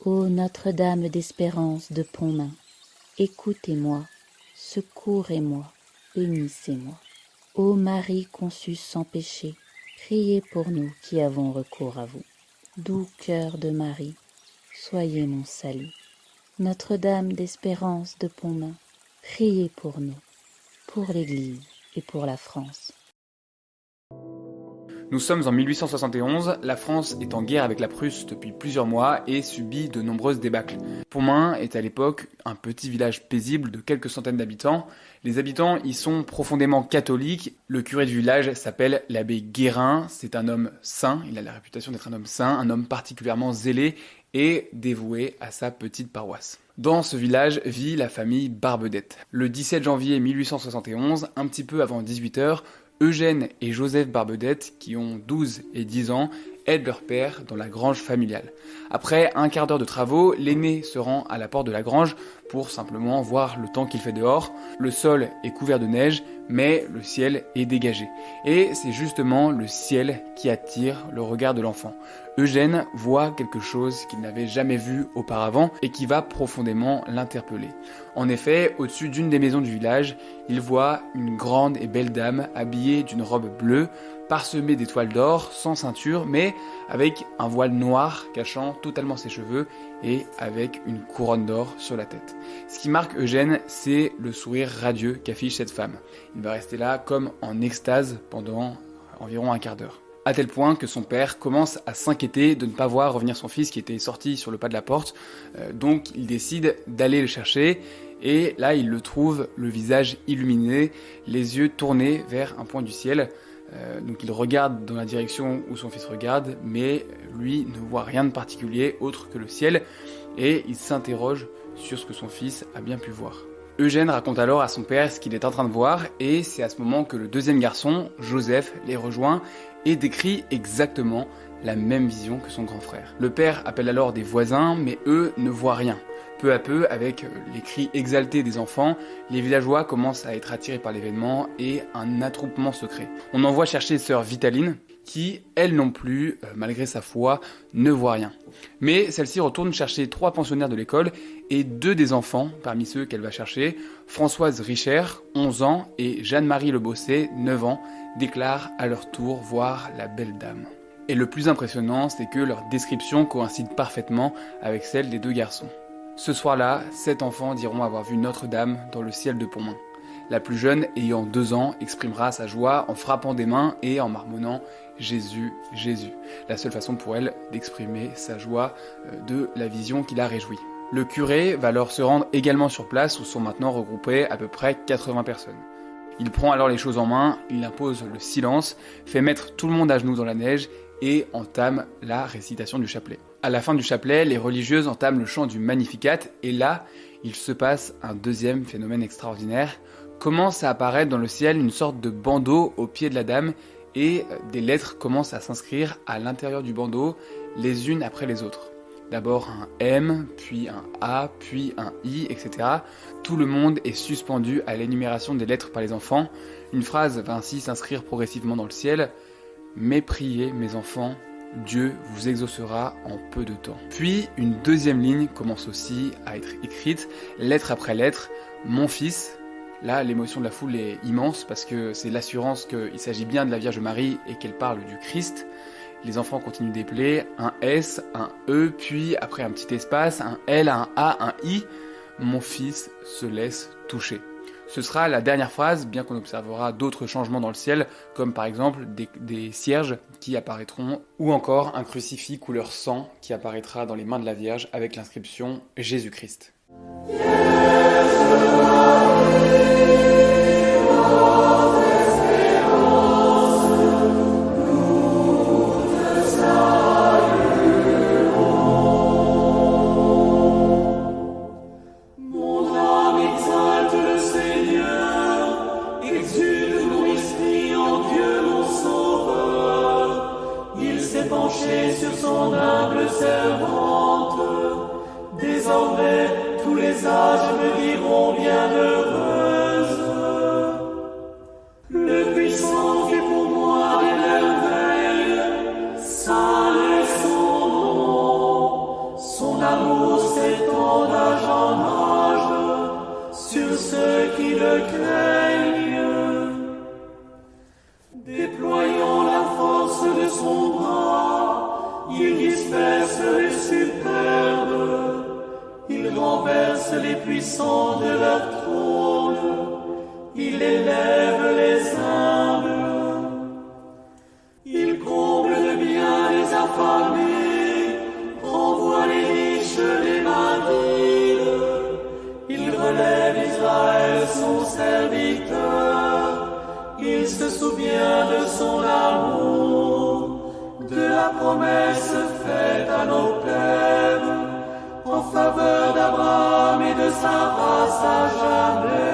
Ô Notre-Dame d'Espérance de Pontmain, écoutez-moi, secourez-moi, bénissez-moi. Ô Marie conçue sans péché, priez pour nous qui avons recours à vous. Doux cœur de Marie, soyez mon salut. Notre-Dame d'Espérance de Pontmain, priez pour nous, pour l'Église et pour la France. Nous sommes en 1871, la France est en guerre avec la Prusse depuis plusieurs mois et subit de nombreuses débâcles. Pontmain est à l'époque un petit village paisible de quelques centaines d'habitants. Les habitants y sont profondément catholiques. Le curé du village s'appelle l'abbé Guérin, c'est un homme saint, il a la réputation d'être un homme saint, un homme particulièrement zélé et dévoué à sa petite paroisse. Dans ce village vit la famille Barbedette. Le 17 janvier 1871, un petit peu avant 18h, Eugène et Joseph Barbedette, qui ont 12 et 10 ans, aident leur père dans la grange familiale. Après un quart d'heure de travaux, l'aîné se rend à la porte de la grange pour simplement voir le temps qu'il fait dehors. Le sol est couvert de neige, mais le ciel est dégagé. Et c'est justement le ciel qui attire le regard de l'enfant. Eugène voit quelque chose qu'il n'avait jamais vu auparavant et qui va profondément l'interpeller. En effet, au-dessus d'une des maisons du village, il voit une grande et belle dame habillée d'une robe bleue, parsemée d'étoiles d'or, sans ceinture, mais avec un voile noir cachant totalement ses cheveux et avec une couronne d'or sur la tête. Ce qui marque Eugène, c'est le sourire radieux qu'affiche cette femme. Il va rester là comme en extase pendant environ un quart d'heure. À tel point que son père commence à s'inquiéter de ne pas voir revenir son fils qui était sorti sur le pas de la porte. Donc il décide d'aller le chercher et là il le trouve, le visage illuminé, les yeux tournés vers un point du ciel. Donc il regarde dans la direction où son fils regarde, mais lui ne voit rien de particulier autre que le ciel et il s'interroge sur ce que son fils a bien pu voir. Eugène raconte alors à son père ce qu'il est en train de voir et c'est à ce moment que le deuxième garçon, Joseph, les rejoint et décrit exactement la même vision que son grand frère. Le père appelle alors des voisins, mais eux ne voient rien. Peu à peu, avec les cris exaltés des enfants, les villageois commencent à être attirés par l'événement et un attroupement se crée. On envoie chercher sœur Vitaline, qui, elle non plus, malgré sa foi, ne voit rien. Mais celle-ci retourne chercher 3 pensionnaires de l'école et 2 des enfants, parmi ceux qu'elle va chercher, Françoise Richer, 11 ans, et Jeanne-Marie Le Bosset, 9 ans, déclarent à leur tour voir la belle dame. Et le plus impressionnant, c'est que leur description coïncide parfaitement avec celle des 2 garçons. Ce soir-là, 7 enfants diront avoir vu Notre-Dame dans le ciel de Pontmain. La plus jeune, ayant 2 ans, exprimera sa joie en frappant des mains et en marmonnant « Jésus, Jésus ». La seule façon pour elle d'exprimer sa joie de la vision qui la réjouit. Le curé va alors se rendre également sur place où sont maintenant regroupées à peu près 80 personnes. Il prend alors les choses en main, il impose le silence, fait mettre tout le monde à genoux dans la neige et entame la récitation du chapelet. À la fin du chapelet, les religieuses entament le chant du Magnificat et là, il se passe un deuxième phénomène extraordinaire. Commence à apparaître dans le ciel une sorte de bandeau au pied de la dame et des lettres commencent à s'inscrire à l'intérieur du bandeau, les unes après les autres. D'abord un M, puis un A, puis un I, etc. Tout le monde est suspendu à l'énumération des lettres par les enfants. Une phrase va ainsi s'inscrire progressivement dans le ciel. « Mais priez, mes enfants, Dieu vous exaucera en peu de temps. » Puis une deuxième ligne commence aussi à être écrite, lettre après lettre. « Mon fils », là l'émotion de la foule est immense parce que c'est l'assurance qu'il s'agit bien de la Vierge Marie et qu'elle parle du Christ. Les enfants continuent d'épeler, un S, un E, puis après un petit espace, un L, un A, un I. « Mon fils se laisse toucher ». Ce sera la dernière phrase, bien qu'on observera d'autres changements dans le ciel, comme par exemple des cierges qui apparaîtront, ou encore un crucifix couleur sang qui apparaîtra dans les mains de la Vierge avec l'inscription « Jésus-Christ ». Sur son humble servante, désormais tous les âges me diront bienheureuse. Le puissant fait pour moi des merveilles, saint est son nom, son amour Déployant la force de son bras, il disperse les superbes, il renverse les puissants de leur trône, il élève les humbles, il comble de bien les affamés, renvoie les riches des mains vides, il relève Israël son serviteur. Il se souvient de son amour, de la promesse faite à nos pères, en faveur d'Abraham et de sa race à jamais.